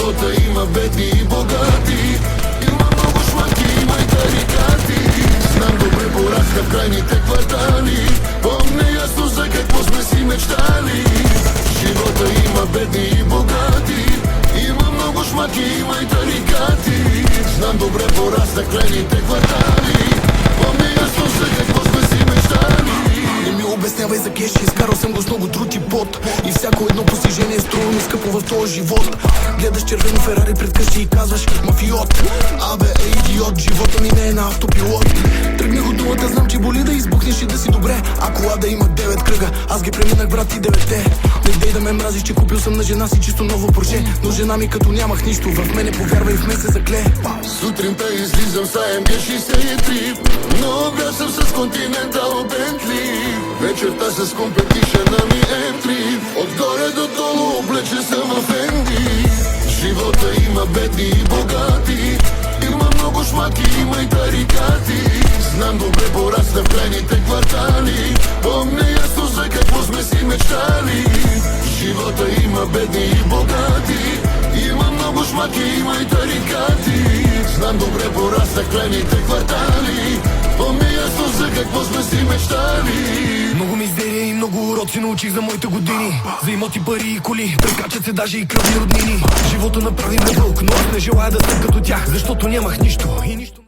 живота има бедни и богати. Има много шмаки, има и тарикати. Знам добре, порасна в крайните квартали. Помня ясно за какво сме си мечтали. Живота има бедни и богати. Има много шмаки, има и тарикати. Знам добре, порасна в крайните квартали. Помня ясно за какво сме си мечтали. Не ми обяснявай за кеш, изкарал съм го с много труд и пот. И всяко едно постижение е струва скъпо в този живот. Гледаш червено Ферари пред къщи и казваш мафиот. Абе, идиот, живота ми не е на автопилот. Тръгнах от думата, знам, че боли да избухнеш и да си добре. А кола да има 9 кръга, аз ги преминах, брат, и 9-те. Не дей да ме мразиш, че купил съм на жена си чисто ново Порше. Но жена ми като нямах нищо, в мене повярва и в мен се закле. Сутринта излизам с AMG 63, но обяд съм с Continental Bentley. Вечерта с компетишена ми M3, отгоре до долу облечен съм в Fendi. Живота има бедни и богати. Има много шмаки, има и тарикати. Знам добре, порасна в крайните квартали. Помня ясно за какво сме си мечтали. Живота има бедни и богати. Има много шмаки, има и тарикати. Знам добре, порасна в крайните квартали. Помня ясно за какво сме си мечтали. Много мизерия и много уроци научих за моите години. За имоти, пари и коли, прекачат се даже и кръвни роднини. Живота направи ме вълк, но аз не желая да съм като тях, защото нямах нищо и нищо.